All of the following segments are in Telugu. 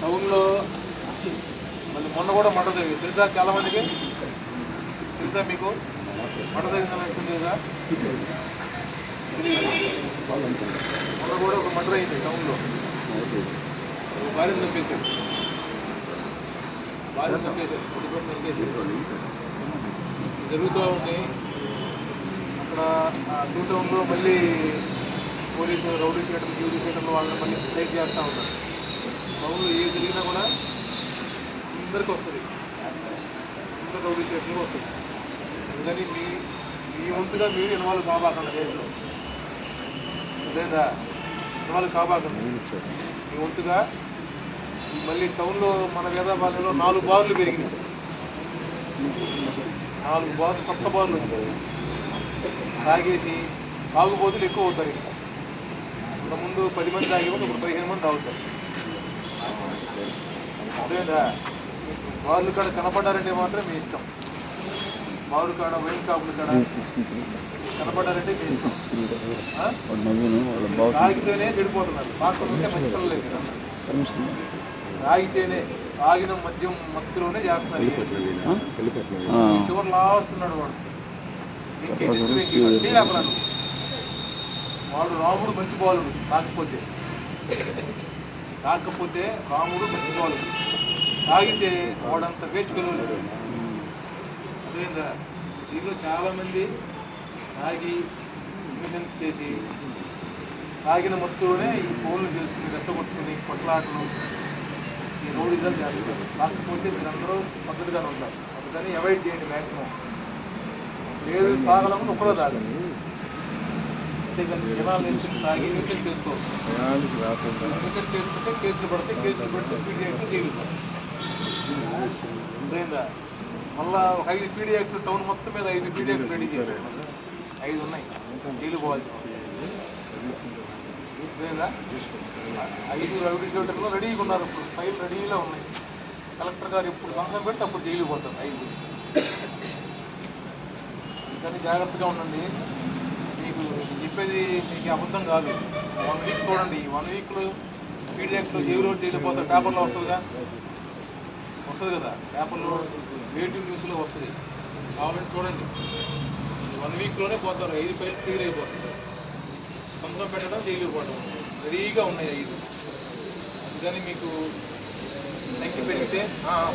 టౌన్లో మళ్ళీ మొన్న కూడా మట జరిగింది తెలుసా? చాలా మందికి తెలుసా? మీకు మట జరిగిన విషయం తెలుసా? మొన్న కూడా ఒక మటర్ అయింది టౌన్లో. భార్యను చంపేశారు, జరుగుతూ ఉంటాయి అక్కడ. టూ టౌన్లో మళ్ళీ పోలీసు రౌడీ షీటర్లు డ్యూటీ షీటర్లు వాళ్ళని మళ్ళీ టైట్ చేస్తూ ఉంటారు. టౌన్లో ఏది జరిగినా కూడా అందరికీ వస్తుంది, అందరూ రౌడీ షీటర్లు వస్తుంది. అందుకని మీ వంతుగా మీరు ఇన్వాల్వ్ కాబాకండి కేసులో, అదేదా ఇన్వాల్వ్ కాబాకండి మీ వంతుగా. మళ్ళీ టౌన్లో మన వేదాబాద్లో 4 బార్లు పెరిగినాయి, 4 బార్లు కొత్త బార్లు వచ్చాయి. తాగేసి తాగుబోతులు ఎక్కువ అవుతారు. ఇంకా ముందు 10 మంది తాగేవాళ్ళు ఇప్పుడు 15 మంది తాగుతారు. అదేదా బార్లు కాడ కనపడ్డారంటే మాత్రం మీ ఇష్టం. బారు కాడ వైన్ షాపుల కాడ కనపడ్డారంటే మీ ఇష్టం. తాగితేనే చెడిపోతున్నారు, తాగుతుంటే మంచి పిల్లలేదు కదా. తాగితేనే తాగిన మద్యం మత్తులోనే చేస్తున్నారు. చివరి లాస్తున్నాడు వాడు. వాడు రాముడు మంచి బాలుడు కాకపోతే రాముడు మంచి బాలుడు. తాగితే వాడంత వేచి పిల్లలు. అదేందా దీనిలో చాలామంది తాగి మిషన్స్ చేసి తాగిన మత్తులోనే ఈ ఫోన్లు చేసుకుని రెచ్చగొట్టుకుని కొట్లాటలు ఈ రౌడీజాలు చేస్తారు. కాకపోతే మీరందరూ పద్ధతిగానే ఉంటారు, అందుకని అవాయిడ్ చేయండి మ్యాక్సిమం. లేదు తాగలము ఒక్కడో తాగండి, అంతేకాని జనాలు నేర్చుకుని తాగి న్యూసెన్స్ చేసుకోవచ్చు. న్యూసెన్స్ చేసుకుంటే కేసులు పెడితే పీడియాక్స్ జైలు అదేందా. మళ్ళా ఒక 5 పీడియాక్స్ టౌన్ మొత్తం మీద 5 పీడియాక్స్ రెడీ చేశారు. 5 ఉన్నాయి జైలు పోవాల్సిన. అదేందా 5 రౌడీ షీటర్లు రెడీగా ఉన్నారు. ఇప్పుడు ఫైల్ రెడీలో ఉన్నాయి. కలెక్టర్ గారు ఎప్పుడు సంతకం పెడితే అప్పుడు జైలు పోతారు 5. అందుకని జాగ్రత్తగా ఉండండి. మీకు చెప్పేది మీకు అబద్ధం కాదు. 1 వీక్ చూడండి. ఈ 1 వీక్లో పీడియాక్స్లో జైలు పోతారు. పేపర్లో వస్తుంది కదా, పేపర్లో వేటివ్ న్యూస్లో వస్తుంది. కావాలంటే చూడండి. 1 వీక్లోనే పోతారు. 5 ఫైల్స్ క్లియర్ అయిపోతుంది. సంతకం పెట్టడం, జైలు పోవడం రెడీగా ఉన్నాయి 5. అందుకని మీకు సంఖ్య పెరిగితే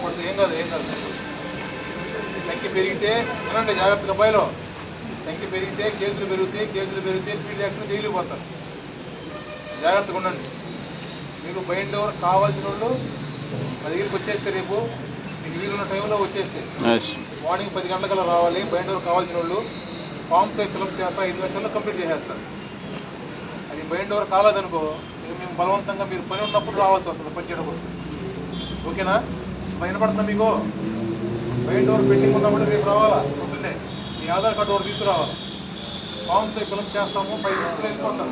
పడుతుంది. ఏం కాదు సంఖ్య పెరిగితే వినండి జాగ్రత్తగా. బయలో సంఖ్య పెరిగితే కేసులు పెరిగితే పీడియాక్స్లో జైలు పోతారు. జాగ్రత్తగా ఉండండి. మీకు బైండ్ ఓవర్ కావాల్సిన వాళ్ళు మా దగ్గరికి వచ్చేస్తే రేపు మీకు వీలున్న టైంలో వచ్చేస్తే మార్నింగ్ 10 గంటలకల్లా రావాలి. బైండ్ ఓవర్ కావాల్సిన వాళ్ళు ఫామ్స్ ఫిల్అప్ చేస్తారు, 5 నిమిషాల్లో కంప్లీట్ చేసేస్తారు. అది బైండ్ ఓవర్ కాలేదనుకో మేము బలవంతంగా మీరు పని ఉన్నప్పుడు రావాల్సి వస్తుంది, పని చేయడం. ఓకేనా? వినపడుతుందా మీకు? బైండ్ ఓవర్ పెండింగ్ ఉన్నప్పుడు రేపు రావాలా, పొద్దున్నే మీ ఆధార్ కార్డు ఒకటి తీసుకురావాలి. ఫామ్స్ ఫిల్అప్ చేస్తాము, 5 నిమిషాలు వెళ్ళిపోతాం.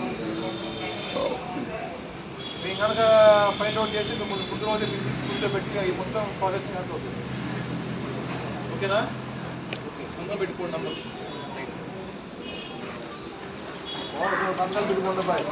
మేము కనుక ఫైండ్ అవుట్ చేసి మిమ్మల్ని ముందు రోజే కూర్చోబెట్టి ఈ మొత్తం ప్రాజెక్ట్ చేయాల్సి వస్తుంది. ఓకేనా? ఓకే, సంఘం పెట్టుకోండి అందరూ. సంఘం పెట్టుకోండి బాయ్.